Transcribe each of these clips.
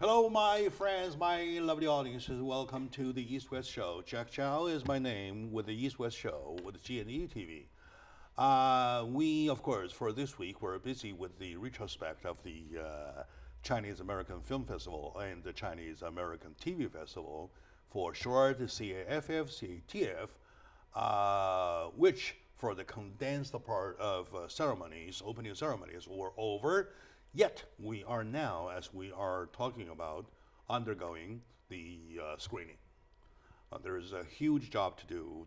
Hello, my friends, my lovely audiences. Welcome to the East West Show. Jack Chow is my name with the East West Show with G&E TV. We, of course, for this week, we're busy with the retrospect of the Chinese American Film Festival and the Chinese American TV Festival, for short, CAFF, CATF, which for the condensed part of ceremonies, opening ceremonies, were over. Yet we are now, as we are talking about, undergoing the screening. There is a huge job to do.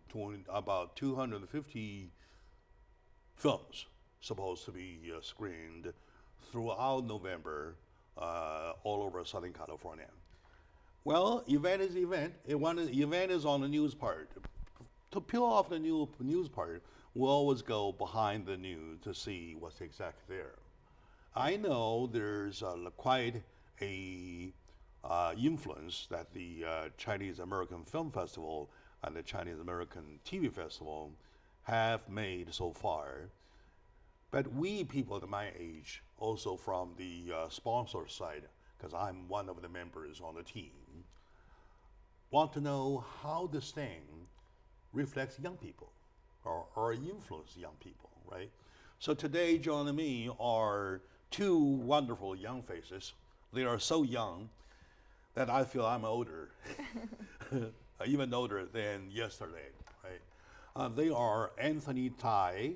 About 250 films supposed to be screened throughout November all over Southern California. Well, event is event. Event is on the news part. To peel off the news part, we always go behind the news to see what's exactly there. I know there's quite a influence that the Chinese American Film Festival and the Chinese American TV Festival have made so far. But we people at my age, also from the sponsor side, because I'm one of the members on the team, want to know how this thing reflects young people or influence young people, right? So today joining me are two wonderful young faces. They are so young that I feel I'm older, even older than yesterday, right? They are Anthony Tai,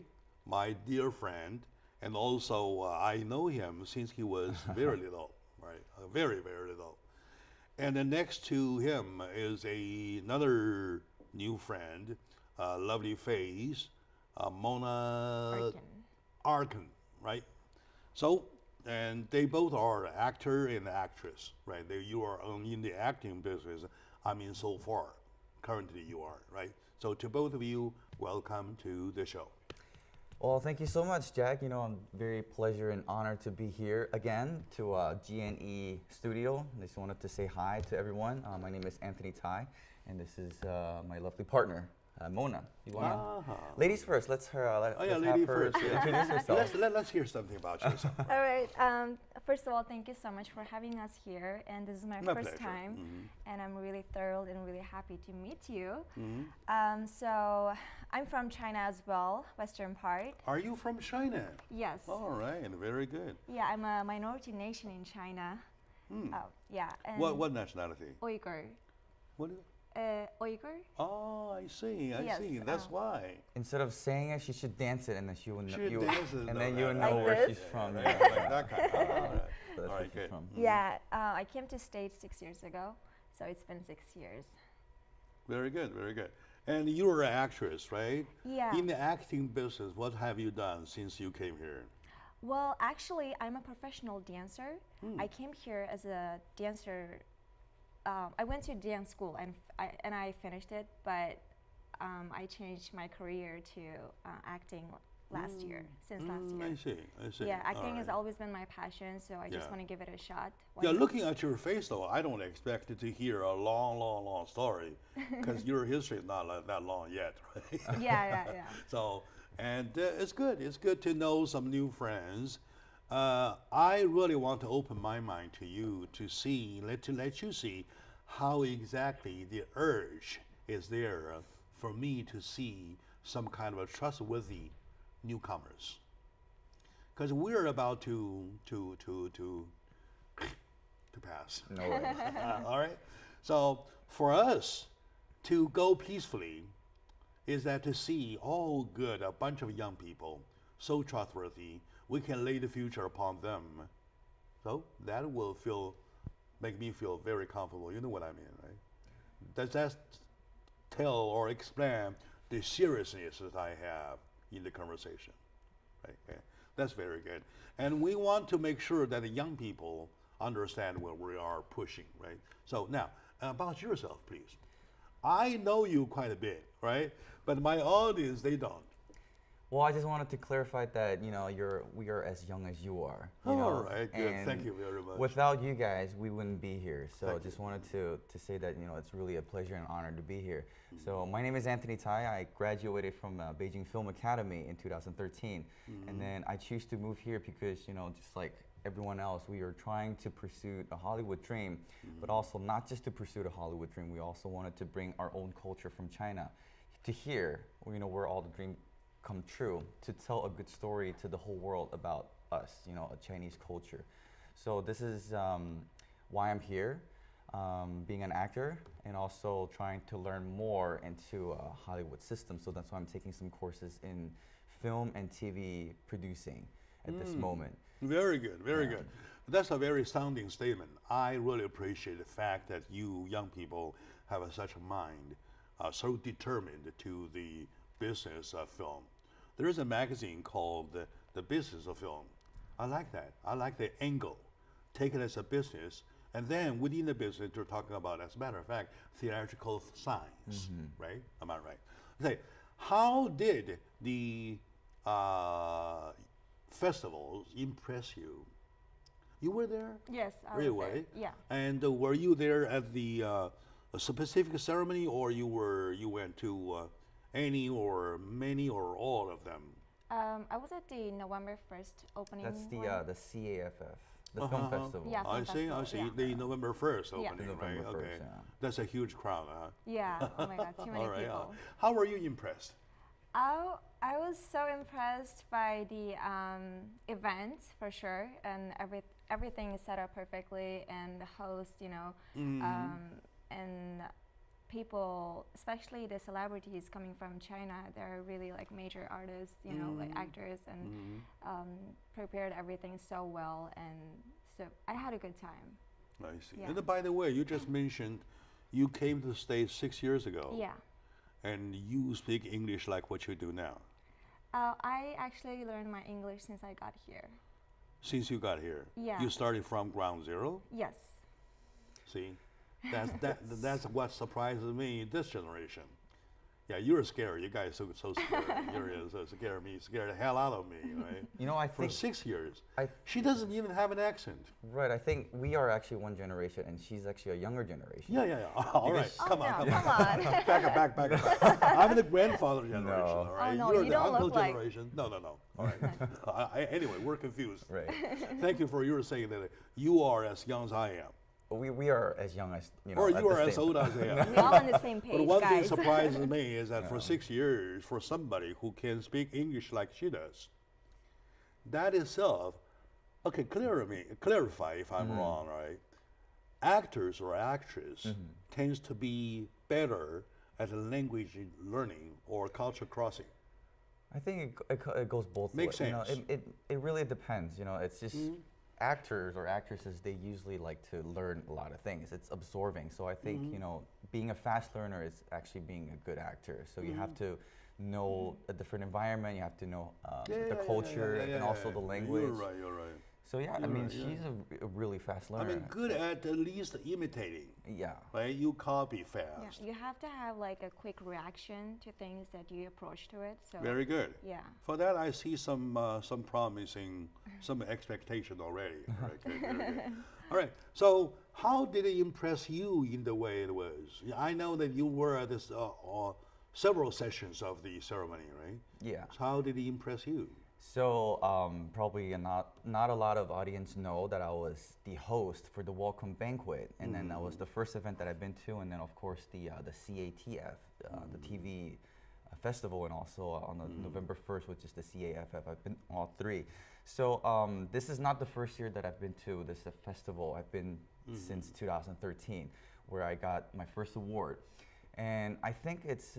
my dear friend, and also I know him since he was very little, right? Very, very little. And then next to him is another new friend, lovely face, Mona Arkin, right? So, and they both are actor and actress, right? You are in the acting business. I mean, so far, currently you are, right? So to both of you, welcome to the show. Well, thank you so much, Jack. You know, I'm very pleasure and honored to be here again to G&E Studio. I just wanted to say hi to everyone. My name is Anthony Tai, and this is my lovely partner, Mona. You wanna? Ladies first. Let's have her introduce herself. Let's hear something about yourself. All right. First of all, thank you so much for having us here, and this is my first pleasure. time, and I'm really thrilled and really happy to meet you. Mm-hmm. So I'm from China as well, western part. Are you from China? Yes. All right, very good. Yeah, I'm a minority nation in China. Yeah. And What nationality? Uyghur. What is it? Uyghur. Oh, I see. Yes, see. That's why. Instead of saying it, she should dance it, and then she would know. And then know you would that. know Like where this? she's from. Like Yeah. that kind. All right. So that's All where right, she's good. from. Yeah, I came to States 6 years ago, so it's been 6 years. Very good, very good. And you were an actress, right? Yeah. In the acting business, what have you done since you came here? Well, actually, I'm a professional dancer. I came here as a dancer. I went to dance school and I finished it, but I changed my career to acting last year, since last year. I see. Yeah, acting All has right. always been my passion, so I just Yeah. want to give it a shot. Yeah, looking at your face, though, I don't expect to hear a long story, because your history is not that long yet, right? Yeah. So, and it's good. It's good to know some new friends. I really want to open my mind to you to see, let you see how exactly the urge is there for me to see some kind of a trustworthy newcomers, because we're about to pass. No way. All right. So for us to go peacefully is that to see, oh, good, a bunch of young people, so trustworthy, we can lay the future upon them. So that will make me feel very comfortable. You know what I mean, right? Does that tell or explain the seriousness that I have in the conversation? Right? Okay. That's very good. And we want to make sure that the young people understand what we are pushing, right? So now, about yourself, please. I know you quite a bit, right? But my audience, they don't. Well, I just wanted to clarify that, you know, we are as young as you are. You All know, right, good. and Thank you very much. Without you guys, we wouldn't be here. So Thank just you. wanted to say that, you know, it's really a pleasure and honor to be here. So my name is Anthony Tai. I graduated from Beijing Film Academy in 2013. And then I choose to move here because, you know, just like everyone else, we are trying to pursue a Hollywood dream, but also not just to pursue a Hollywood dream. We also wanted to bring our own culture from China to here, where all the dreams come true, to tell a good story to the whole world about us, a Chinese culture. So this is why I'm here, being an actor, and also trying to learn more into Hollywood system. So that's why I'm taking some courses in film and TV producing at this moment. Very good, very good. That's a very sounding statement. I really appreciate the fact that you young people have such a mind, so determined to the business of film. There is a magazine called The Business of Film. I like that. I like the angle. Take it as a business, and then within the business, you're talking about, as a matter of fact, theatrical science, right? Am I right? Okay. How did the festivals impress you? You were there? Yes, I Right was there. away? Yeah. And were you there at the a specific ceremony, or you went to any or many or all of them? I was at the November 1st opening. That's the one. CAFF, the film festival. Yeah. I see, I festival, see. yeah. The November 1st Yeah. opening, November right? 1st, Okay. yeah. That's a huge crowd, huh? Yeah. Oh my God, too many All right. people. How were you impressed? I was so impressed by the event for sure, and everything is set up perfectly, and the host, and people, especially the celebrities coming from China, they're really like major artists, like actors, and prepared everything so well, and so I had a good time. I see. Yeah. And by the way, you just mentioned you came to the States 6 years ago. Yeah. And you speak English like what you do now. I actually learned my English since I got here. Since you got here. Yeah. You started from ground zero. Yes. See, that's what surprises me this generation. Yeah, you're scared. You guys are so scared. You're so scared the hell out of me, right? I For think 6 years. I- She doesn't even have an accent. right. I think we are actually one generation, and she's actually a younger generation. Yeah. All right, Oh, come on, no, come on. come on. back up. I'm the grandfather generation, No. all right? Oh, no, You're you the don't uncle look like- generation. No. All right. Anyway, we're confused. Right. Thank you for your saying that you are as young as I am. We are as young as Or at you the are as same- old as I am. We're all on the same page, But one thing guys. surprises me is that for 6 years, for somebody who can speak English like she does, that itself, okay, clarify if I'm wrong, right? Actors or actress tends to be better at language learning or culture crossing. I think it goes both Makes ways. sense. It really depends. It's just actors or actresses, they usually like to learn a lot of things. It's absorbing. So I think, being a fast learner is actually being a good actor. So you have to know a different environment, you have to know the culture and also the language. You're right. So yeah, I mean, she's a really fast I learner. mean, good at least imitating, Yeah. right? You copy Yeah, fast. you have to have like a quick reaction to things that you approach to it. So Very good. yeah. For that, I see some promising, some expectation already. Right, good, very good. All right. So, how did it impress you in the way it was? I know that you were at this several sessions of the ceremony, right? Yeah. So how did it impress you? So probably not a lot of audience know that I was the host for the welcome banquet, and then that was the first event that I've been to, and then of course the CATF, the TV festival, and also on the November 1st, which is the CAFF. I've been all three. So this is not the first year that I've been to this festival. I've been since 2013, where I got my first award. And I think it's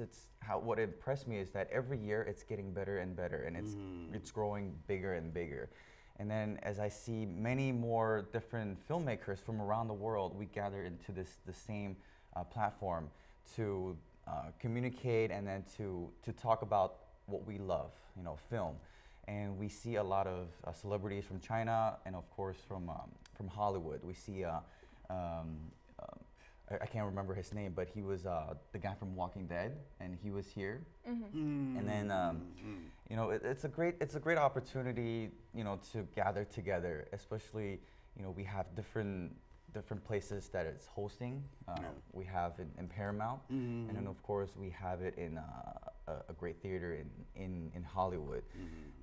what impressed me is that every year it's getting better and better, and it's growing bigger and bigger. And then as I see many more different filmmakers from around the world, we gather into the same platform to communicate and then to talk about what we love, film. And we see a lot of celebrities from China and of course from Hollywood. We see I can't remember his name, but he was the guy from Walking Dead, and he was here. And then, it's a great opportunity, to gather together. Especially, we have different places that it's hosting. We have it in Paramount, and then of course we have it in a great theater in Hollywood.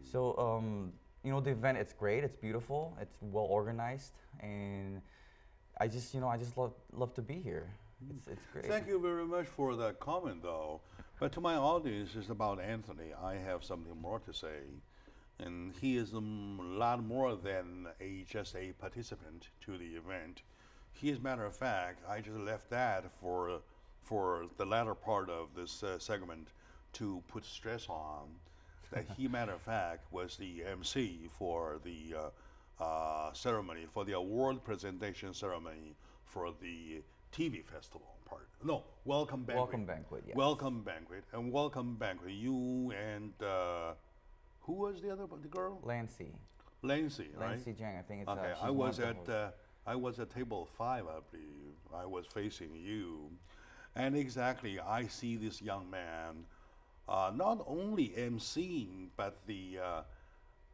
So you know, the event, it's great, it's beautiful, it's well organized, and I just love to be here. It's great. Thank you very much for that comment, though. But to my audience, it's about Anthony. I have something more to say. And he is a lot more than just a participant to the event. He, as a matter of fact, I just left that for the latter part of this segment to put stress on that he, matter of fact, was the MC for the ceremony, for the award presentation ceremony for the TV festival part. No, welcome banquet. Welcome banquet, yes. Welcome banquet. And welcome banquet. You and who was the girl? Lancy. Lancy, right? Lancy Jang, I think it's. Okay, she's I one was of the at hosts. I was at table 5, I believe. I was facing you, and exactly, I see this young man, not only emceeing, but the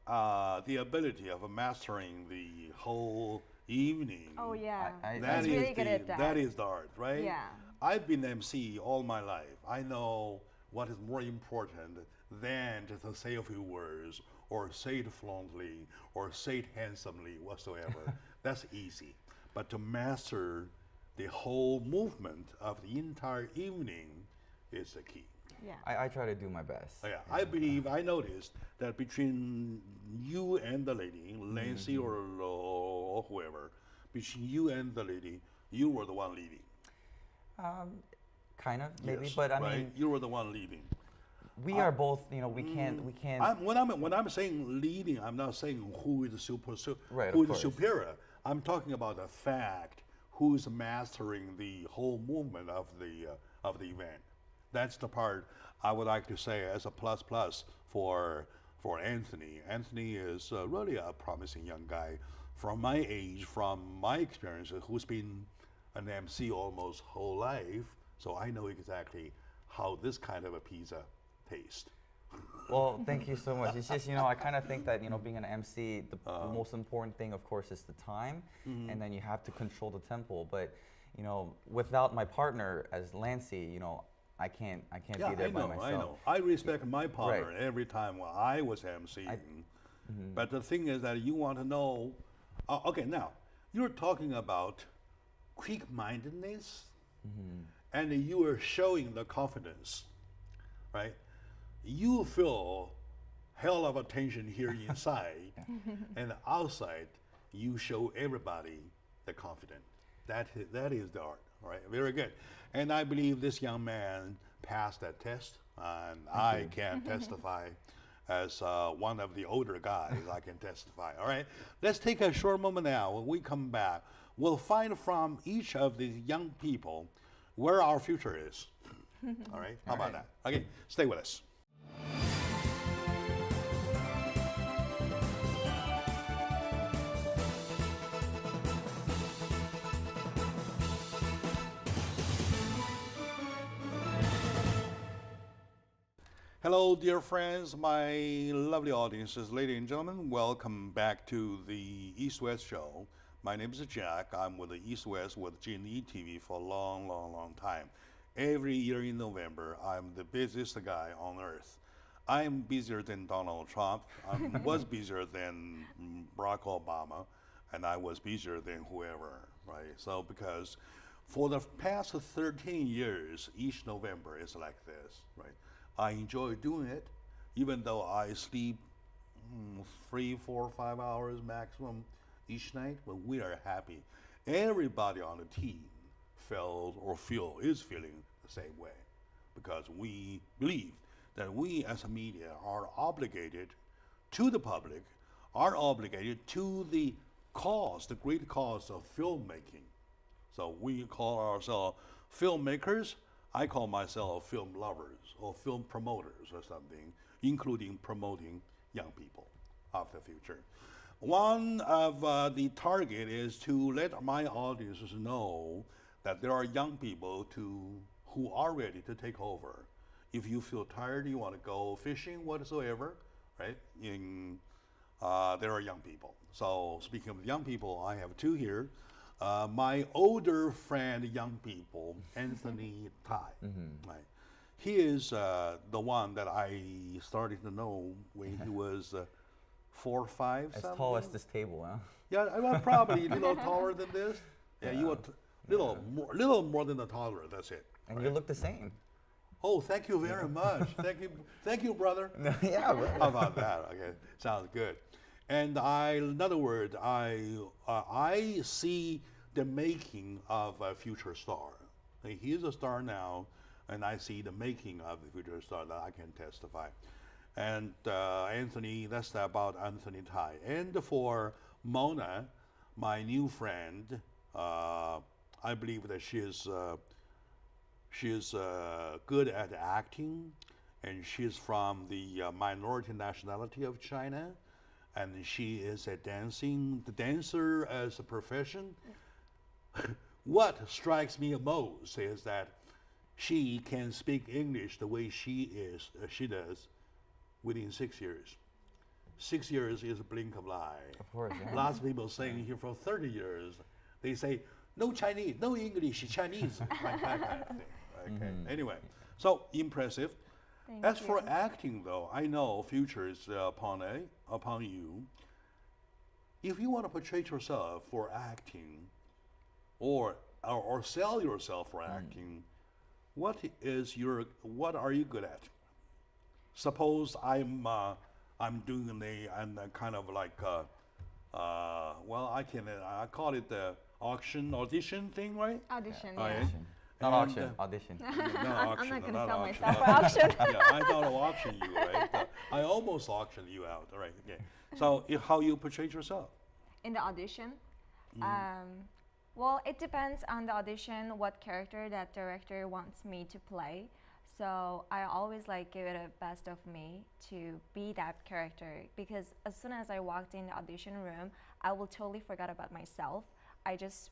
ability of mastering the whole evening. Oh yeah, That he's is really good at that. That is the art, right? Yeah. I've been MC all my life. I know what is more important than just to say a few words or say it fluently or say it handsomely whatsoever. That's easy. But to master the whole movement of the entire evening is the key. Yeah. I try to do my best. Yeah, I believe I noticed that between you and the lady, Lancy or whoever, between you and the lady, you were the one leading. Kind of, maybe, Yes, but I right? mean, You were the one leading. we are both, you know, we can't. When I'm saying leading, I'm not saying who is Right, who of is course. superior. I'm talking about the fact who's mastering the whole movement of the event. That's the part I would like to say as a plus for Anthony. Anthony is really a promising young guy from my age, from my experience, who's been an MC almost whole life. So I know exactly how this kind of a pizza tastes. Well, thank you so much. It's just, you know, I kind of think that, you know, being an MC, the most important thing, of course, is the time, and then you have to control the tempo. But, you know, without my partner as Lancy, you know, I can't be there by myself. I know. I respect my partner every time when I was emceeing. But the thing is that you want to know. Okay, now you're talking about quick-mindedness, and you are showing the confidence, right? You feel hell of a tension here inside, and outside you show everybody the confidence. That is the art, all right? Very good. And I believe this young man passed that test, and I can testify as one of the older guys, I can testify, all right? Let's take a short moment now. When we come back, we'll find from each of these young people where our future is, all right? How about that? Okay, stay with us. Hello, dear friends, my lovely audiences, ladies and gentlemen. Welcome back to the East-West Show. My name is Jack. I'm with the East-West with G&E TV for a long, long, long time. Every year in November, I'm the busiest guy on earth. I'm busier than Donald Trump. I was busier than Barack Obama, and I was busier than whoever, right? So because for the past 13 years, each November is like this, right? I enjoy doing it, even though I sleep 3, 4, 5 hours maximum each night, but we are happy. Everybody on the team is feeling the same way, because we believe that we as a media are obligated to the public, are obligated to the cause, the great cause of filmmaking. So we call ourselves filmmakers. I call myself film lovers or film promoters or something, including promoting young people of the future. One of the target is to let my audiences know that there are young people who are ready to take over. If you feel tired, you want to go fishing, whatsoever, right? There are young people. So speaking of young people, I have two here. My older friend, young people, Anthony Tai. Right? He is the one that I started to know when he was 4'5", As something? tall as this table, huh? Yeah, I was probably a little taller than this. Yeah, you were little more than a toddler. That's it. And right? you look the same. Oh, thank you very much. Thank you, brother. Yeah, bro. How about that? Okay, sounds good. And in other words, I see the making of a future star. He is a star now, and I see the making of the future star that I can testify. And Anthony, that's about Anthony Tai. And for Mona, my new friend, I believe that she's good at acting, and she's from the minority nationality of China, and she is a dancer as a profession. What strikes me most is that she can speak English the way she does within 6 years. 6 years is a blink of an eye. Of course, yeah. Lots of people saying here for 30 years, they say, no Chinese, no English, Chinese, like that kind of thing. Okay. Anyway, so impressive. As for acting, though, I know future is upon you. If you want to portray yourself for acting, or sell yourself for acting, what are you good at? Suppose I'm doing I'm kind of like well, I call it the audition thing, right? Audition, Oh, yeah. yeah. Not And, auction, audition. Not auction. I'm not going to not sell auction. myself for auction. Yeah, I thought of auction you, right? I almost auctioned you out. All right, okay. So how you portray yourself? In the audition, well, it depends on the audition, what character that director wants me to play. So I always like give it a best of me to be that character, because as soon as I walked in the audition room, I will totally forget about myself. I just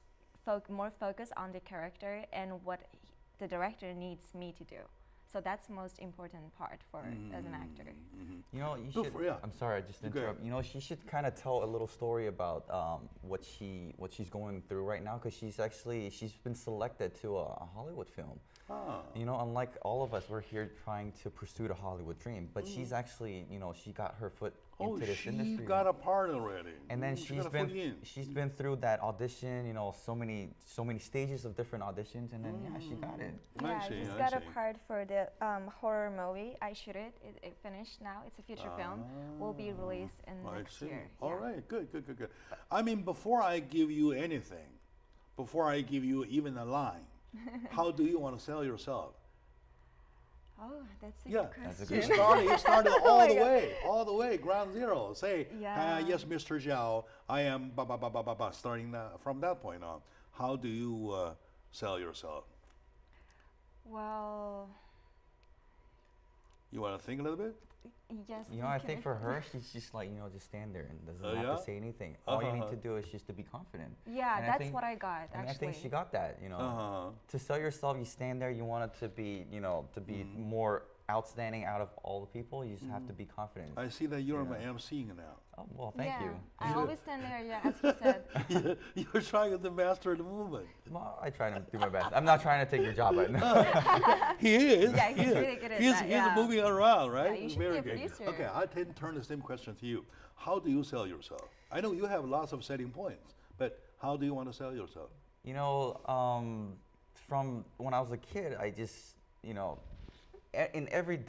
more focus on the character and what the director needs me to do. So that's the most important part for as an actor. You know, you Good should. for you. I'm sorry, I just interrupt. You know, she should kind of tell a little story about what she's going through right now, because she's been selected to a Hollywood film. Ah. You know, unlike all of us, we're here trying to pursue the Hollywood dream, but she's actually, you know, she got her foot into this industry. She got a part already. And then She got a foot in. she's been through that audition, you know, so many stages of different auditions, and then yeah, she got it. Yeah, I see, just I got a see. part for the horror movie. I shoot it. It finished now. It's a feature film. Will be released in I next see. year. All yeah. right, good. I mean, before I give you anything, before I give you even a line, how do you want to sell yourself? Oh, that's a Yeah, good That's a question. good you started Oh my all the way, ground zero. Say, Yeah. yes, Mr. Zhao, I am starting from that point on. How do you sell yourself? Well, You want to think a little bit? yes. You know, I think for her, she's just like, you know, just stand there and doesn't have yeah? to say anything. All you need to do is just to be confident. Yeah, And I that's think- what I got And actually. I think she got that, you know. Uh-huh. To sell yourself, you stand there, you want it to be, you know, to be more outstanding out of all the people, you just have to be confident. I see that you're my emceeing now. Oh, well, thank yeah, you. I always stand there, yeah, as you said. You're trying to master the movement. Well, I try to do my best. I'm not trying to take your job right now. He is. Yeah, he's he is. really good at he's, that, He's yeah. moving around, right? Yeah, you should Very be a good. producer. Okay, I turn the same question to you. How do you sell yourself? I know you have lots of selling points, but how do you want to sell yourself? You know, from when I was a kid, I just, you know, in every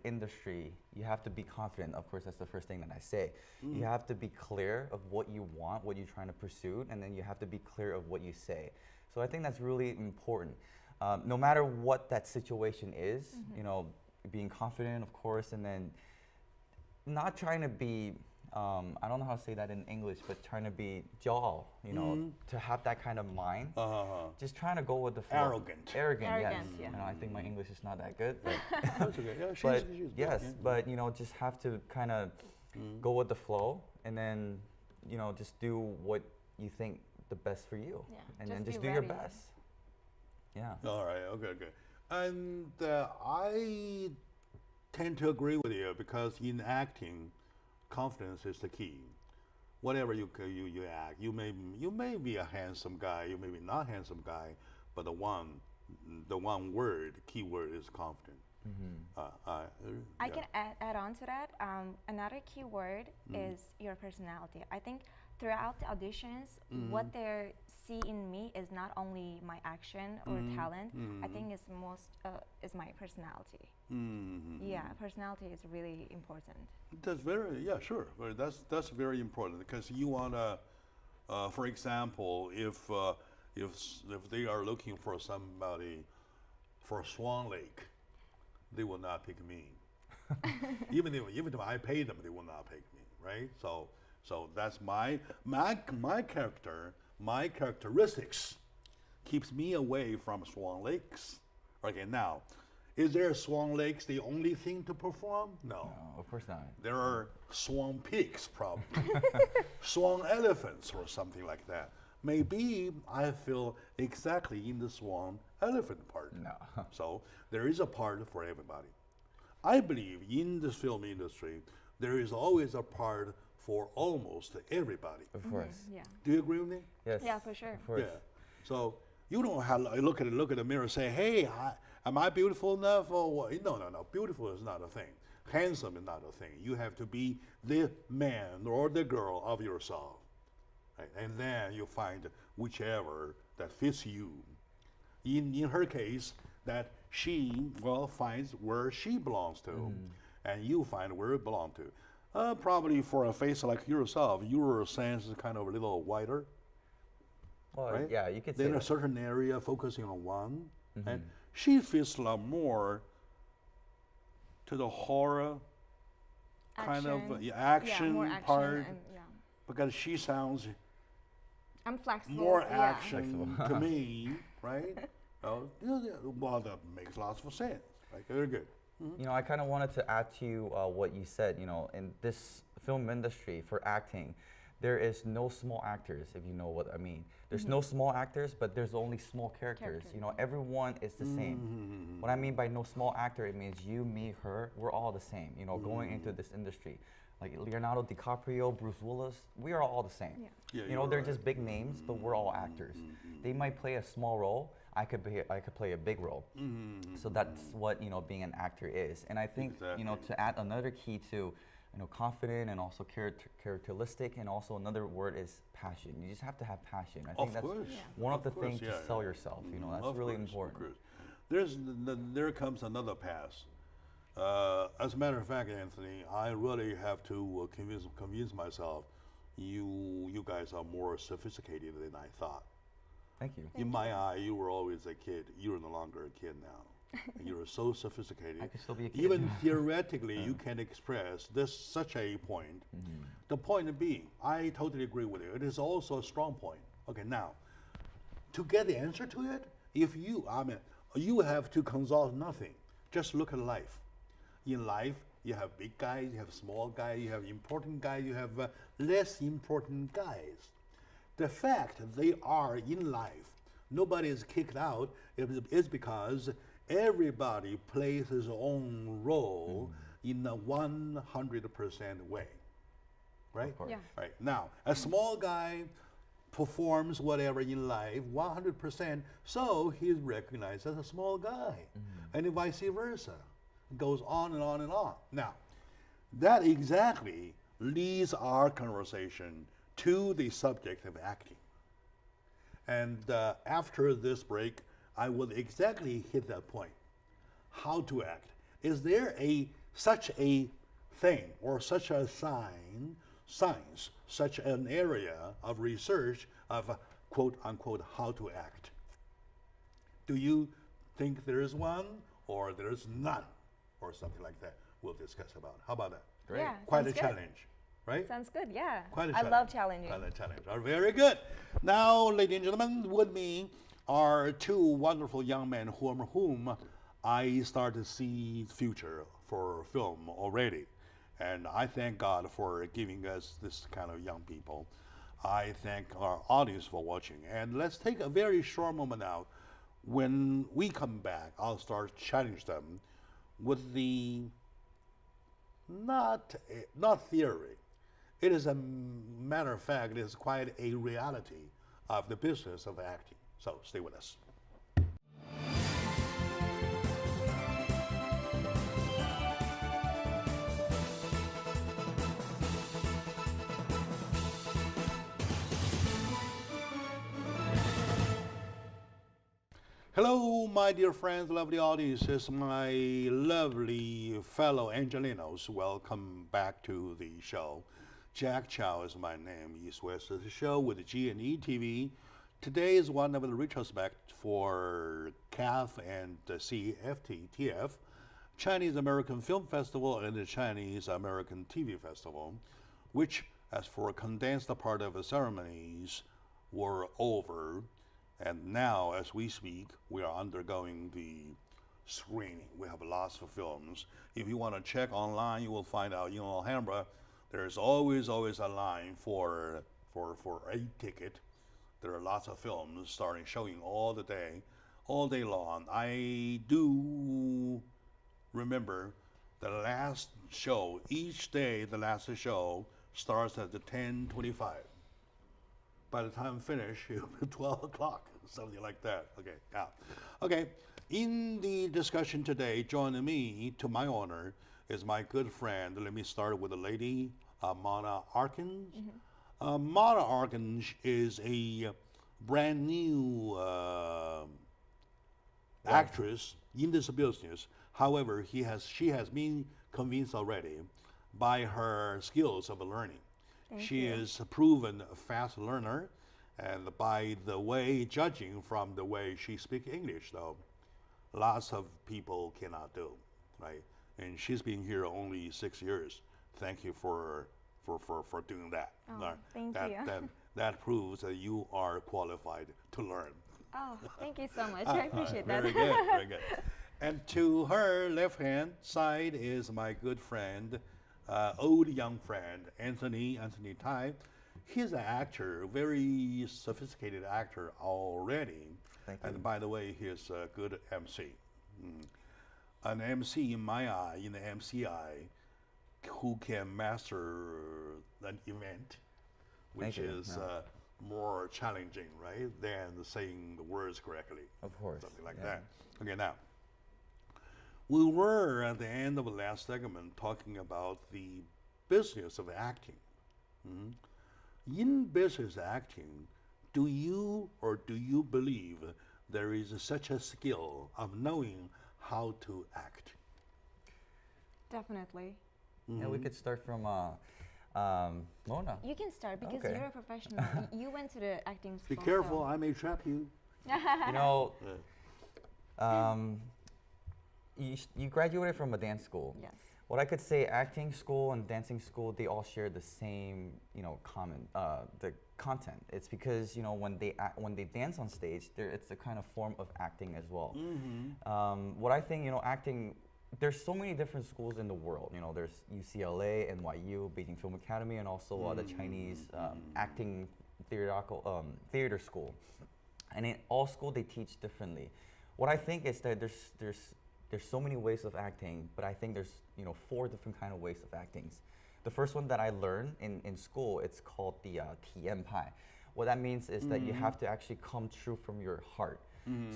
industry, you have to be confident. Of course, that's the first thing that I say. You have to be clear of what you want, what you're trying to pursue, and then you have to be clear of what you say. So I think that's really important. No matter what that situation is, you know, being confident, of course, and then not trying to be, I don't know how to say that in English, but trying to be jaw, you know, to have that kind of mind. Just trying to go with the flow. Arrogant. Arrogant, yes. Arrogant, yeah. You know, I think my English is not that good. But, That's okay. Yeah, but she's good, yes, yeah. but you know, just have to kind of go with the flow, and then, you know, just do what you think the best for you, Yeah, and just then just be do your ready. best. Yeah. All right, okay. And I tend to agree with you, because in acting, confidence is the key. Whatever you act, you may be a handsome guy, you may be not handsome guy, but the one keyword is confident. I can add on to that. Another key word is your personality. I think throughout the auditions, what they see in me is not only my action or talent. I think it's is my personality. Yeah, personality is really important. That's sure. That's very important because you wanna, for example, if they are looking for somebody for Swan Lake, they will not pick me. even if I pay them, they will not pick me, right? So that's my character, my characteristics keeps me away from Swan Lakes. Okay, now, is there Swan Lakes the only thing to perform? No, of course not. There are swan pigs, probably, swan elephants or something like that. Maybe I feel exactly in the swan elephant part. No. So there is a part for everybody. I believe in the film industry, there is always a part for almost everybody. Of course. Yeah. Do you agree with me? Yes. Yeah, for sure. Of course. Yeah. So you don't have to look at the mirror and say, hey, am I beautiful enough or what? No. Beautiful is not a thing. Handsome is not a thing. You have to be the man or the girl of yourself. Right? And then you find whichever that fits you. In her case, that she finds where she belongs to, and you find where it belongs to. Probably for a face like yourself, your sense is kind of a little wider. Well, right? yeah, you could say In a that. certain area, focusing on one, and she fits a lot more to the horror kind of action more action part, and, because she sounds I'm flexible. more yeah. action to me, right? Well, that makes lots of sense. Right? Very good. You know, I kind of wanted to add to what you said. You know, in this film industry for acting, there is no small actors, if you know what I mean. There's no small actors, but there's only small characters. You know, everyone is the same. What I mean by no small actor, it means you, me, her, we're all the same, you know, going into this industry. Like Leonardo DiCaprio, Bruce Willis, we are all the same. Yeah. Yeah, You know, you're they're right. just big names, but we're all actors. They might play a small role. I could play a big role. So that's what, you know, being an actor is. And I think, you know, to add another key to, you know, confident and also characteristic, and also another word is passion. You just have to have passion. I think Of that's course. one of the course, things to sell yourself. You know, that's Of really course, important. of course. There comes another pass. As a matter of fact, Anthony, I really have to convince myself you guys are more sophisticated than I thought. Thank you. In my eye, you were always a kid. You're no longer a kid now. You're so sophisticated. I can still be a kid. Even theoretically, you can express such a point. The point being, I totally agree with you. It is also a strong point. Okay, now, to get the answer to it, you have to consult nothing. Just look at life. In life, you have big guys, you have small guys, you have important guys, you have less important guys. The fact they are in life, nobody is kicked out, is because everybody plays his own role in a 100% way. Right? Of course. Yeah. Right. Now, a small guy performs whatever in life 100%, so he's recognized as a small guy, and vice versa. It goes on and on and on. Now, that exactly leads our conversation to the subject of acting. And after this break, I will exactly hit that point. How to act. Is there such a thing or such a science, such an area of research of quote unquote how to act? Do you think there is one or there is none or something like that? We'll discuss about. How about that? Great. Yeah, Quite a sounds good. challenge, right? Sounds good, yeah. Quite a I challenge. love challenging. Quite a challenge. Very good. Now, ladies and gentlemen, with me are two wonderful young men whom I start to see future for film already. And I thank God for giving us this kind of young people. I thank our audience for watching. And let's take a very short moment now. When we come back, I'll start challenge them with the not theory. It is a matter of fact, it is quite a reality of the business of acting. So stay with us. Hello, my dear friends, lovely audiences, my lovely fellow Angelinos. Welcome back to the show. Jack Chow is my name. East West is the show with the G&E TV. Today is one of the retrospect for CAFF and the CATF, Chinese American Film Festival and the Chinese American TV Festival, which, as for a condensed part of the ceremonies, were over. And now, as we speak, we are undergoing the screening. We have lots of films. If you want to check online, you will find out, Alhambra, there's always a line for a ticket. There are lots of films starting showing all day long. I do remember the last show, each day the last show starts at the 10:25. By the time finish, it'll be 12 o'clock, something like that. Okay, yeah. Okay, in the discussion today, joining me, to my honor, is my good friend. Let me start with the lady, Mana Arkins. Mana Arkins is a brand new actress in this business. However, she has been convinced already by her skills of learning. She is a proven fast learner, and by the way, judging from the way she speaks English, though, lots of people cannot do, right? And she's been here only 6 years. Thank you for doing that. Oh, thank you. That proves that you are qualified to learn. Oh, thank you so much. I appreciate that. Very good, very good. And to her left-hand side is my good friend, old young friend, Anthony Tai. He's an actor, very sophisticated actor already. Thank you. And by the way, he's a good MC. An MC in my eye, in the MCI, who can master an event, which is more challenging, right, than saying the words correctly. Of course. Something like that. Okay, now, we were at the end of the last segment talking about the business of acting. In business acting, do you believe there is such a skill of knowing how to act? Definitely. Yeah, we could start from Mona. You can start because you're a professional. You went to the acting Be school. careful, I may trap you. You know, you graduated from a dance school. Yes. What I could say, acting school and dancing school, they all share the same, common, the content. It's because, when they dance on stage, it's a kind of form of acting as well. What I think, acting, there's so many different schools in the world. There's UCLA, NYU, Beijing Film Academy, and also the Chinese acting theater school. And in all schools, they teach differently. What I think is that there's so many ways of acting, but I think there's 4 different kind of ways of acting. The first one that I learned in school, it's called the TM Pai. What that means is that you have to actually come true from your heart.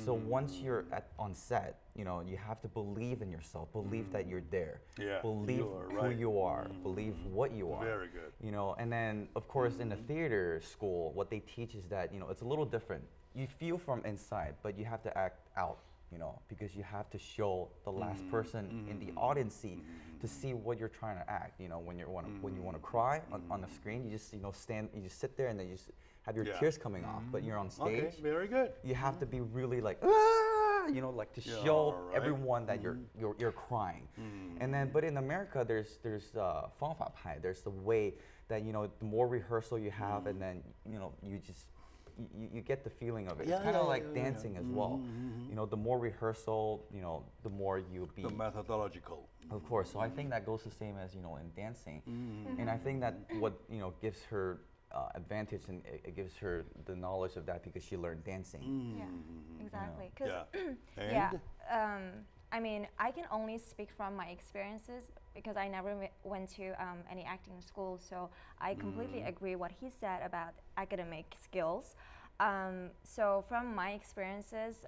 So once you're on set, you have to believe in yourself, believe that you're there, believe who you are, believe what you are. Very good. And then of course in the theater school, what they teach is that it's a little different. You feel from inside, but you have to act out. Because you have to show the last person in the audience seat to see what you're trying to act. When you want to cry on the screen, you just you just sit there and then you just have your tears coming off. But you're on stage. Okay, very good. You have to be really like like to show everyone that you're crying. And then, but in America, there's 方法派. There's the way that the more rehearsal you have, and then you just. You get the feeling of it. It's kind of like dancing as well. The more rehearsal, the more you'll be. The methodological. Of course. So I think that goes the same as in dancing, and I think that what gives her advantage and it gives her the knowledge of that because she learned dancing. Yeah, exactly. I mean, I can only speak from my experiences because I never went to any acting school, so I completely agree what he said about academic skills. So from my experiences,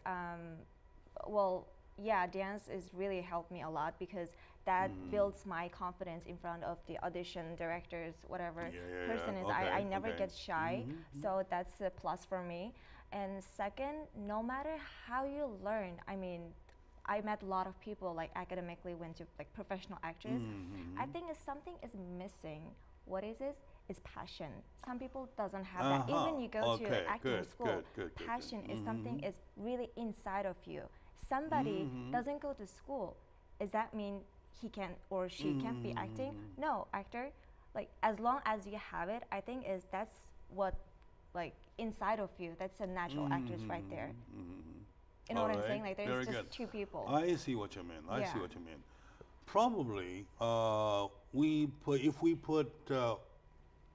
dance is really helped me a lot because that builds my confidence in front of the audition directors, whatever person is. I never get shy, so that's a plus for me. And second, no matter how you learn, I mean, I met a lot of people like academically went to like professional actors. I think if something is missing, what is it? It's passion. Some people doesn't have that. Even you go to acting school, passion is something is really inside of you. Somebody doesn't go to school. Does that mean he can or she can't be acting? No, actor, like as long as you have it, I think that's what like inside of you. That's a natural actress right there. You know what I'm saying? Like there's just two people. I see what you mean. I see what you mean. Probably if we put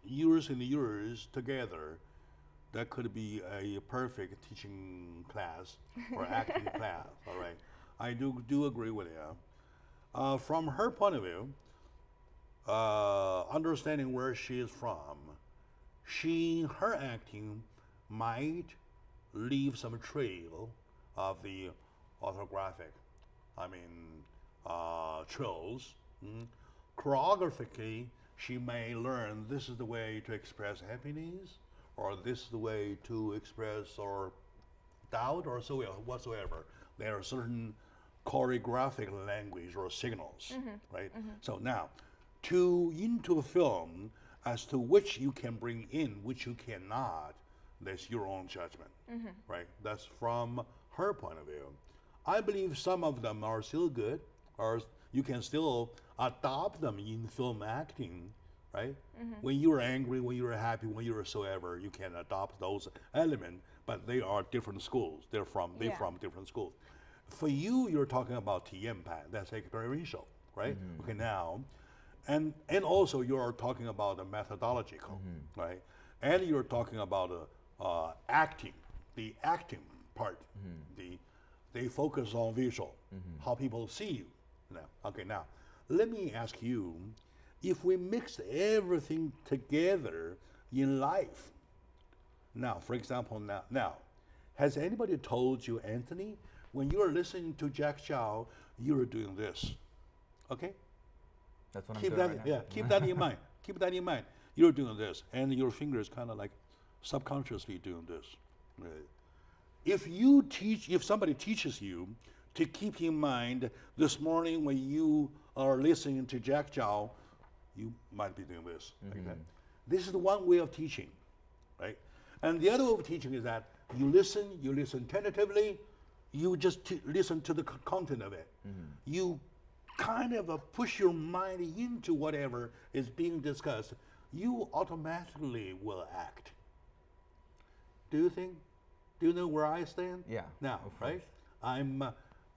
years and years together, that could be a perfect teaching class or acting class. All right, I do agree with you. From her point of view, understanding where she is from, her acting might leave some trail of the orthographic, trills. Choreographically, she may learn this is the way to express happiness, or this is the way to express or doubt, or so whatsoever. There are certain choreographic language or signals, right? So now, into a film, as to which you can bring in, which you cannot, that's your own judgment, right? That's from her point of view. I believe some of them are still good, or you can still adopt them in film acting, right? When you're angry, when you're happy, when you're soever, you can adopt those elements, but they are different schools. They're from different schools. For you, you're talking about 体验派, that's experiential, right? Okay, now, and also you're talking about the methodological, right? And you're talking about acting, the acting part. They focus on visual, how people see you. Now, let me ask you, if we mix everything together in life, now, for example, now, has anybody told you, Anthony, when you are listening to Jack Chow, you're doing this, okay? That's what I'm doing right now. Keep that in mind. Keep that in mind. You're doing this, and your fingers kind of like subconsciously doing this. Right? If somebody teaches you to keep in mind this morning when you are listening to Jack Chow, you might be doing this. Like that. This is the one way of teaching, right? And the other way of teaching is that you listen tentatively, you just listen to the content of it. You kind of push your mind into whatever is being discussed. You automatically will act. Do you know where I stand? Yeah. Now, right? I'm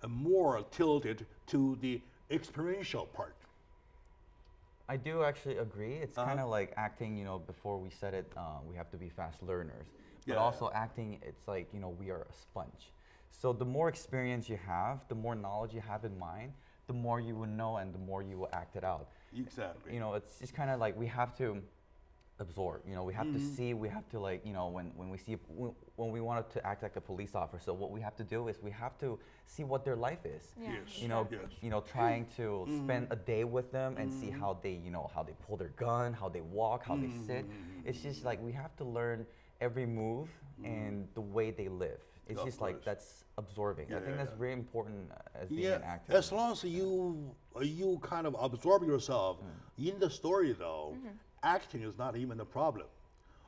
more tilted to the experiential part. I do actually agree. It's kind of like acting, before we said it, we have to be fast learners. But also acting, it's like, we are a sponge. So the more experience you have, the more knowledge you have in mind, the more you will know and the more you will act it out. Exactly. It's just kind of like we have to absorb, we have to see, we have to like, when we wanted to act like a police officer, what we have to do is we have to see what their life is. Trying to spend a day with them and see how they, how they pull their gun, how they walk, how they sit. It's just like we have to learn every move and the way they live. It's just like that's absorbing. I think that's very important as being an actor. As long as you kind of absorb yourself in the story, though, acting is not even a problem.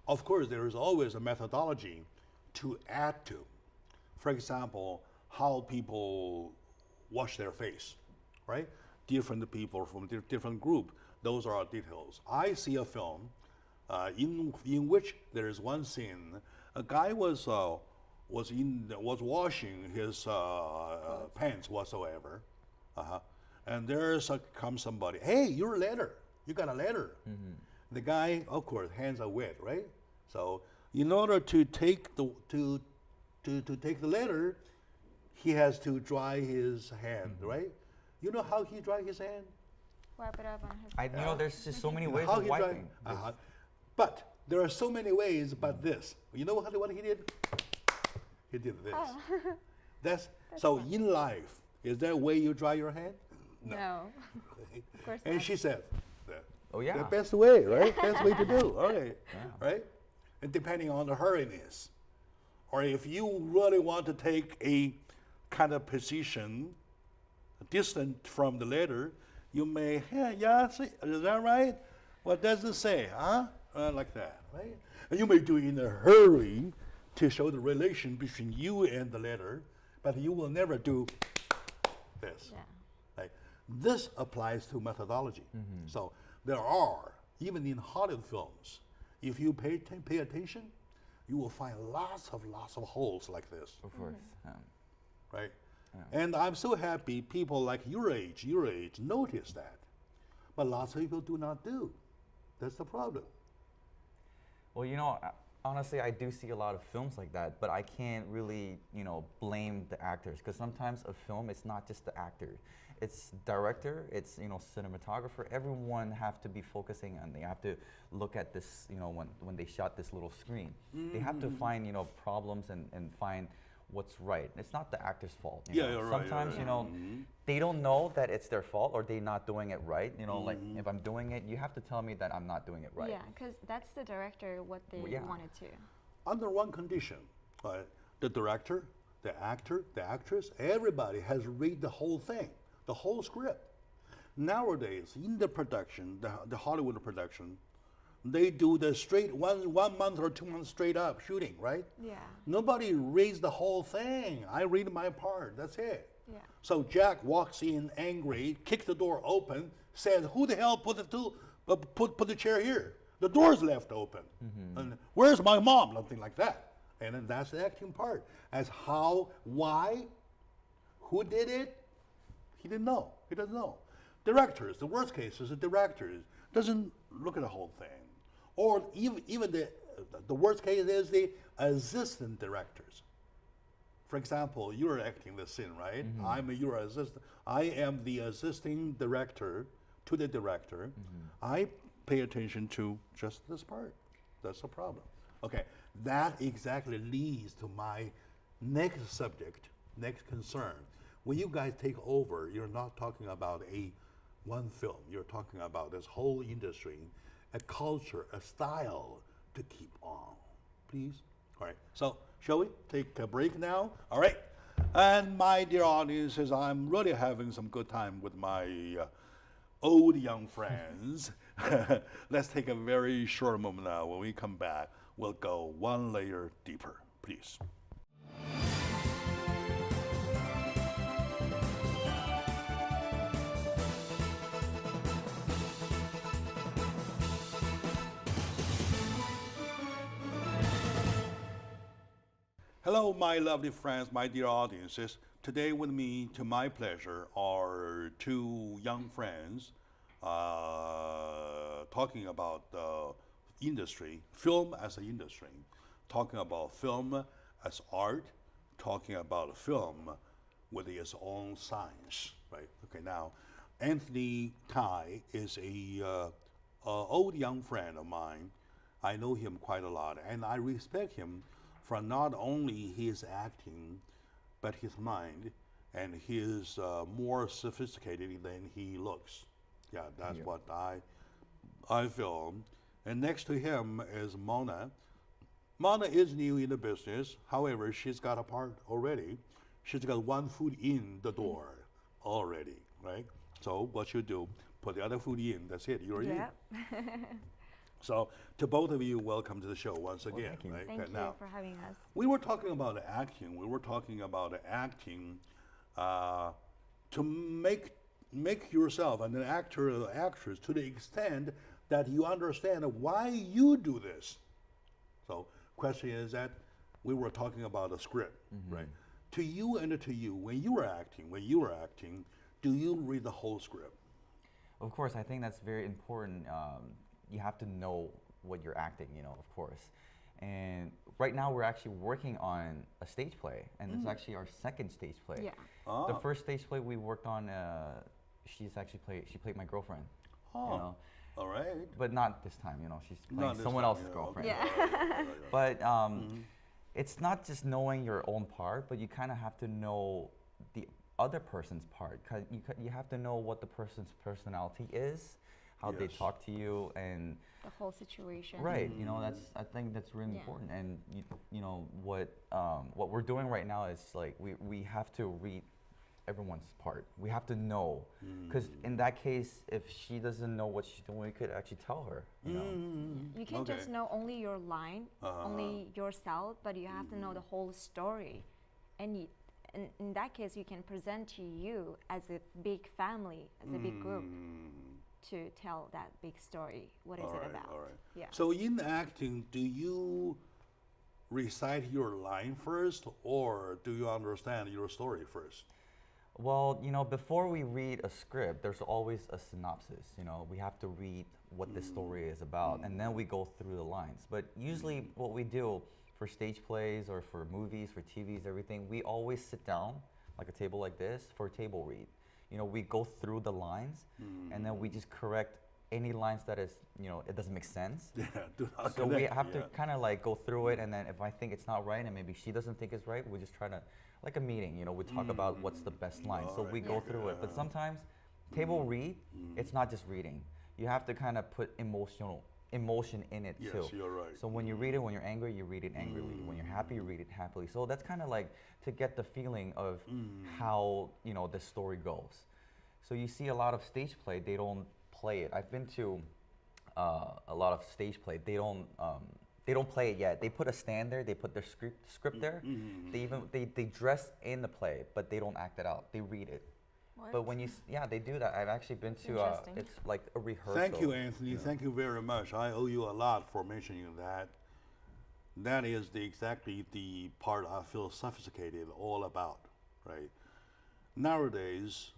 Of course, there is always a methodology to add to. For example, how people wash their face, right? Different people from different group. Those are details. I see a film in which there is one scene. A guy was washing his pants whatsoever, and comes somebody. Hey, you're a letter. You got a letter. The guy, of course, hands are wet, right? So in order to take the take the letter, he has to dry his hand, right? You know how he dry his hand? Wipe it up on his there's just so many ways of wiping. But there are so many ways but this. You know what he did? He did this. That's so fun. In life, is there a way you dry your hand? No. Of course and not. she said, the best way, right? Best way to do, okay, right? And depending on the hurriness or if you really want to take a kind of position distant from the letter, you may, yeah, see, is that right? What does it say, huh? Like that, right? And you may do it in a hurry to show the relation between you and the letter, but you will never do this. Yeah. Right? This applies to methodology. So there are, even in Hollywood films, if you pay attention, you will find lots of holes like this. Of course. Right? Yeah. And I'm so happy people like your age notice that. But lots of people do not do. That's the problem. Well, you know, honestly, I do see a lot of films like that, but I can't really, you know, blame the actors, because sometimes a film, it's not just the actor. It's director, it's, you know, cinematographer. Everyone have to be focusing on, they have to look at this, you know, when they shot this little screen. They have to find, you know, problems and find what's right. It's not the actor's fault. You know? You're Sometimes, right. you know, they don't know that it's their fault, or they're not doing it right. You know, like if I'm doing it, you have to tell me that I'm not doing it right. Yeah, because that's the director, what they wanted to. Under one condition, the director, the actor, the actress, everybody has read the whole thing, the whole script. Nowadays, in the production, the Hollywood production, they do the straight 1 month or 2 months straight up shooting, right? Yeah. Nobody reads the whole thing. I read my part, that's it. Yeah. So Jack walks in angry, kicks the door open, says, "Who the hell put the chair here? The door's left open. And where's my mom?" Something like that. And then that's the acting part. As how, why, who did it, he didn't know. He doesn't know. Directors, the worst case is the director doesn't look at the whole thing. Or even the worst case is the assistant directors. For example, you're acting the scene, right? Your assistant. I am the assisting director to the director. I pay attention to just this part. That's the problem. Okay, that exactly leads to my next subject, next concern. When you guys take over, you're not talking about one film. You're talking about this whole industry, a culture, a style to keep on. Please? All right, so shall we take a break now? All right. And my dear audiences, I'm really having some good time with my old young friends. Let's take a very short moment now. When we come back, we'll go one layer deeper, please. Hello, my lovely friends, my dear audiences. Today with me, to my pleasure, are two young friends talking about the industry, film as an industry, talking about film as art, talking about film with its own science, right? Okay, now, Anthony Tai is a old young friend of mine. I know him quite a lot, and I respect him for not only his acting, but his mind, and he is more sophisticated than he looks. Yeah, that's what I feel. And next to him is Mona. Mona is new in the business. However, she's got a part already. She's got one foot in the door already, right? So what you do, put the other foot in, that's it, you're in. So to both of you, welcome to the show once again. Thank you. Right? Thank you Now, for having us. we were talking about acting. We were talking about acting to make yourself an actor or actress to the extent that you understand why you do this. So question is that we were talking about a script, right? To you and to you, when you were acting, do you read the whole script? Of course, I think that's very important. You have to know what you're acting, you know, of course. And right now we're actually working on a stage play, and it's actually our second stage play. Yeah. Oh. The first stage play we worked on, she played my girlfriend. Oh, You know? all right. But not this time, you know, she's Not playing this someone time, else's yeah, girlfriend. okay. Yeah. But it's not just knowing your own part, but you kind of have to know the other person's part. 'Cause you have to know what the person's personality is, how they Yes. talk to you, and The whole situation. right, you know, I think that's really Yeah. important. And you know what we're doing right now is like we have to read everyone's part. We have to know, because in that case, if she doesn't know what she's doing, we could actually tell her. You know, You can't Okay. just know only your line, only yourself, but you have to know the whole story. And in that case, you can present to you as a big family, as a big group, to tell that big story. What is it about? All right. Yeah. So in acting, do you recite your line first, or do you understand your story first? well, you know, before we read a script, there's always a synopsis. You know, we have to read what the story is about, and then we go through the lines. But usually, what we do for stage plays or for movies, for TVs, everything, we always sit down, like a table like this, for a table read. You know, we go through the lines, and then we just correct any lines that is, you know, it doesn't make sense. Yeah, do not So we connect, have to yeah. kind of like go through it, and then if I think it's not right, and maybe she doesn't think it's right, we just try to, like a meeting, you know, we talk about what's the best line. So we go through it. But sometimes, table read, it's not just reading. You have to kind of put emotion in it Yes, too. you're right. So when you read it, when you're angry, you read it angrily. When you're happy, you read it happily. So that's kind of like to get the feeling of how, you know, the story goes. So you see a lot of stage play, they don't play it. I've been to a lot of stage play. They don't play it yet. They put a stand there. They put their script there. They dress in the play, but they don't act it out. They read it. What? But when they do that. I've actually been to Interesting. it's like a rehearsal. Thank you, Anthony. Thank you very much. I owe you a lot for mentioning that. That is exactly the part I feel sophisticated all about, right? Nowadays,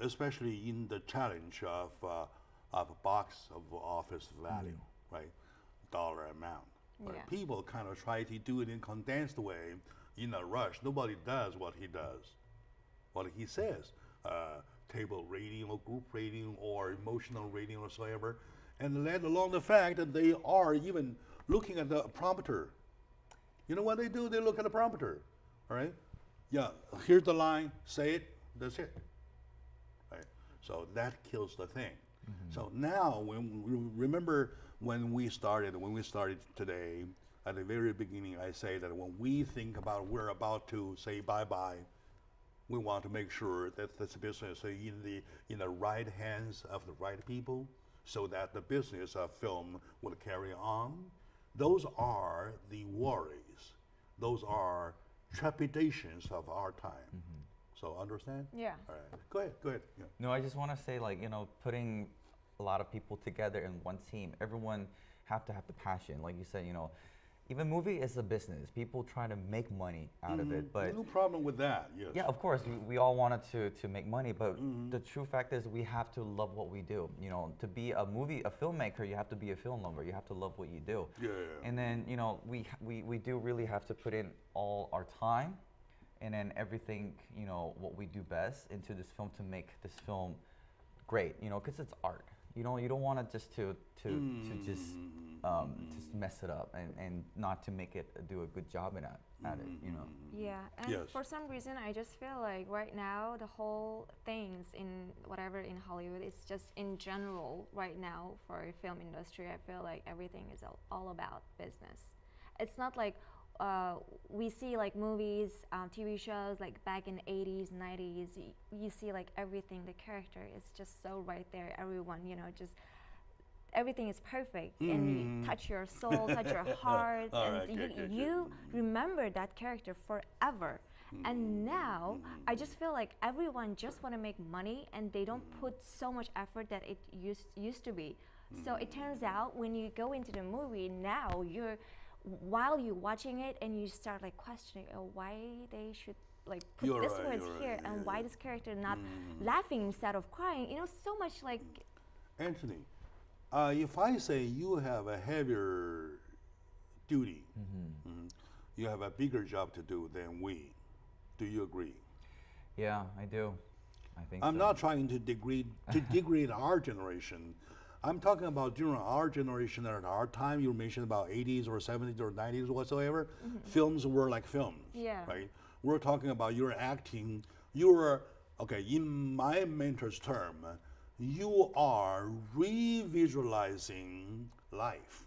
especially in the challenge of a box of office value, right? Dollar amount. Right? Yeah. People kind of try to do it in condensed way, in a rush. Nobody does what he does, what he says. Table rating or group rating or emotional rating or whatsoever, and let alone the fact that they are even looking at the prompter. You know what they do? They look at the prompter, all right? Yeah, here's the line, say it, that's it, right? So that kills the thing. So now, remember when we started today, at the very beginning, I say that when we think about we're about to say bye-bye, we want to make sure that this business is in the right hands of the right people, so that the business of film will carry on. Those are the worries. Those are trepidations of our time. So understand? Yeah. All right. Go ahead. Yeah. No, I just want to say, like, you know, putting a lot of people together in one team. Everyone have to have the passion. Like you said, you know, even movie is a business. People try to make money out of it, but No problem with that. Yes. yeah, of course, we all wanted to make money, but the true fact is we have to love what we do. You know, to be a filmmaker, you have to be a film lover. You have to love what you do. Yeah. And then, you know, we do really have to put in all our time, and then everything, you know, what we do best into this film to make this film great. You know, because it's art. You know, you don't want it just to just mess it up and not to make it do a good job at it. You know. Yeah, and Yes. for some reason, I just feel like right now the whole things in whatever in Hollywood, it's just in general right now for film industry. I feel like everything is all about business. It's not like we see like movies, TV shows like back in the 80s, 90s. You see like everything. The character is just so right there. Everyone, you know, just. Everything is perfect, and you touch your soul, touch your heart, All and right, good. you remember that character forever. And now, I just feel like everyone just want to make money, and they don't put so much effort that it used to be. So it turns out when you go into the movie now, while you're watching it, and you start like questioning, why they should like put You're this right, words you're here, right, and yeah. why this character not laughing instead of crying. You know, so much like. Anthony, if I say you have a heavier duty, you have a bigger job to do than we, do you agree? Yeah, I do. I think I'm so. not trying to degrade our generation. I'm talking about during our generation at our time. You mentioned about 80s or 70s or 90s whatsoever. Films were like films, Yeah. right? We're talking about your acting. You were, okay, in my mentor's term, you are revisualizing life.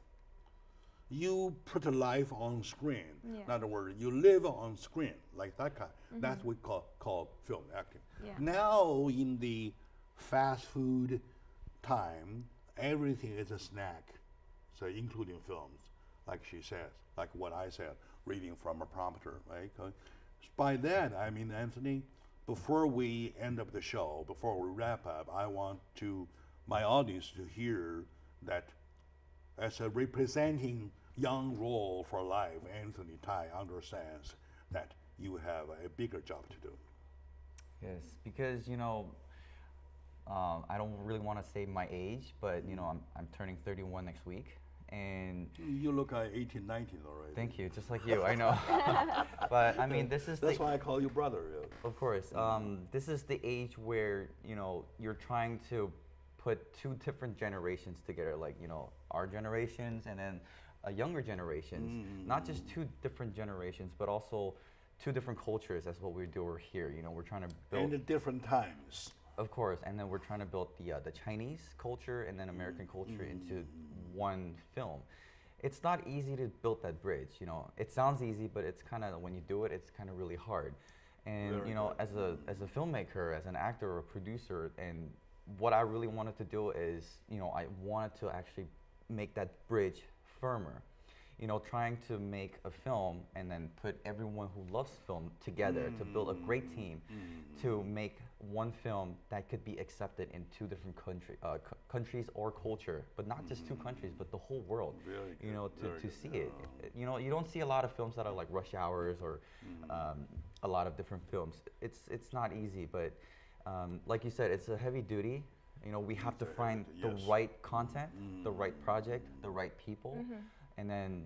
You put a life on screen. Yeah. In other words, you live on screen, like that kind. That's what we call film acting. Yeah. Now, in the fast food time, everything is a snack, so including films, like she says, like what I said, reading from a prompter, right? By that, I mean, Anthony, before we end up the show, before we wrap up, I want my audience to hear that as a representing young role for life, Anthony Tai understands that you have a bigger job to do. Yes, because I don't really want to say my age, but I'm turning 31 next week, and you look like 18, 19 already. Thank you, just like you, I know. But I mean, that's why I call you brother. Of course, this is the age where you're trying to put two different generations together, like our generations and then younger generations. Not just two different generations, but also two different cultures. That's what we do here. We're trying to build. And at different times. Of course, and then we're trying to build the Chinese culture and then American culture into one film. It's not easy to build that bridge. It sounds easy, but it's kind of, when you do it, it's kind of really hard. And as a filmmaker, as an actor or a producer, and what I really wanted to do is, I wanted to actually make that bridge firmer. Trying to make a film and then put everyone who loves film together to build a great team to make one film that could be accepted in two different countries or culture, but not just two countries, but the whole world. To see it. You don't see a lot of films that are like Rush Hours or a lot of different films. It's not easy, but like you said, it's a heavy duty. We have to find the right content, the right project, the right people, and then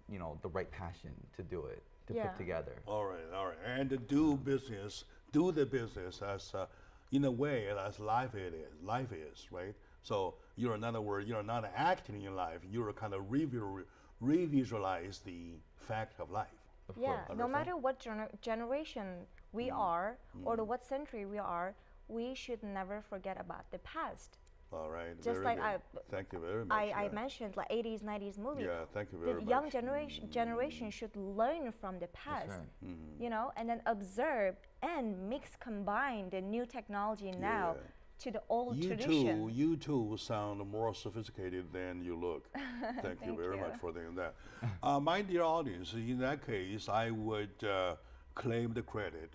the right passion to do it, to put together. All right. And to do the business as in a way as life is, right? So in other words, you're not acting in life, you're kind of revisualize the fact of life. No matter what generation we are or what century we are, we should never forget about the past. All right. Just like thank you very much. I mentioned, like 80s, 90s movie. Yeah, thank you very much. The young generation should learn from the past, right. And then observe and combine the new technology now to the old tradition. You too sound more sophisticated than you look. Thank you very much for doing that. My dear audience, in that case, I would claim the credit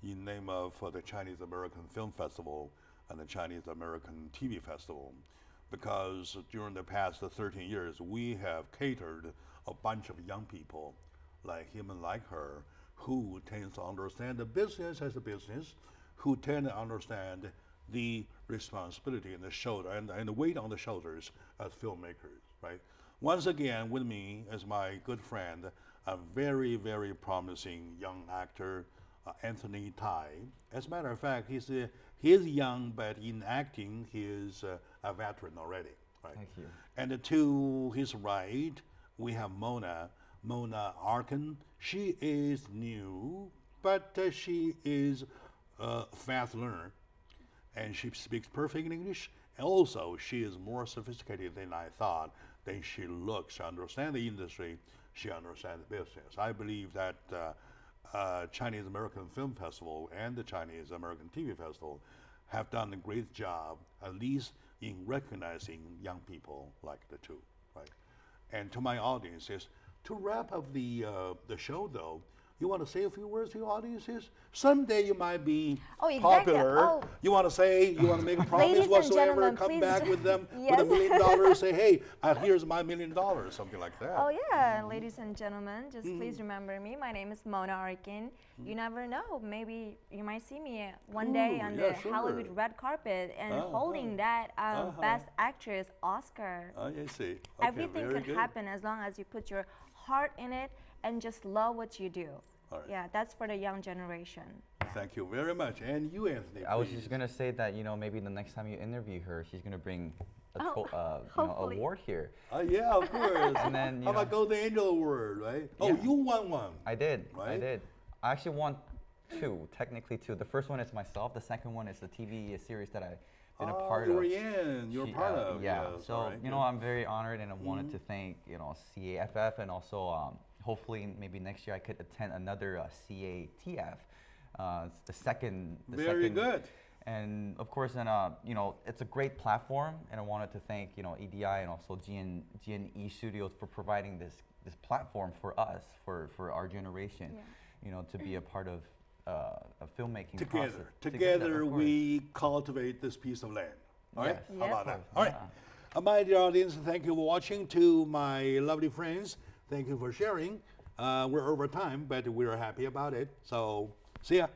in name of the Chinese American Film Festival and the Chinese American TV Festival, because during the past 13 years, we have catered a bunch of young people like him and like her who tend to understand the business as a business, who tend to understand the responsibility and the shoulder and the weight on the shoulders as filmmakers, right? Once again, with me as my good friend, a very, very promising young actor, Anthony Tai. As a matter of fact, he's young, but in acting, he's a veteran already. Right? Thank you. And to his right, we have Mona Arkin. She is new, but she is a fast learner, and she speaks perfect English. Also, she is more sophisticated than I thought. Than she looks. She understands the industry. She understands the business. I believe that Chinese American Film Festival and the Chinese American TV Festival have done a great job, at least in recognizing young people like the two, right? And to my audiences, to wrap up the show though, you want to say a few words to your audiences? Someday you might be popular. You want to make a promise whatsoever, come back with them with $1 million, say, hey, here's my $1 million, something like that. Oh yeah, ladies and gentlemen, just please remember me. My name is Mona Arkin. You never know, maybe you might see me one day on the Hollywood red carpet and holding that Best Actress Oscar. I see. Okay, everything could happen as long as you put your heart in it and just love what you do. All right. Yeah, that's for the young generation. Thank you very much. And you, Anthony, I was just going to say that, maybe the next time you interview her, she's going to bring a award here. Yeah, of course. And then, how about Golden Angel Award, right? Yeah. Oh, you won one. I did. Right? I did. I actually won technically two. The first one is myself. The second one is the TV series that I been a part you of. were in. You're part of. Yeah. Yes. So All right, you know, I'm very honored, and I wanted to thank CAFF, and also hopefully maybe next year I could attend another CATF. It's the second. Very good. And of course, and it's a great platform, and I wanted to thank EDI and also G&E Studios for providing this platform for us, for our generation, to be a part of filmmaking process. Together we cultivate this piece of land. All right? Yes. How about Yes. that? All right. My dear audience, thank you for watching. To my lovely friends, thank you for sharing. We're over time, but we're happy about it. So, see ya.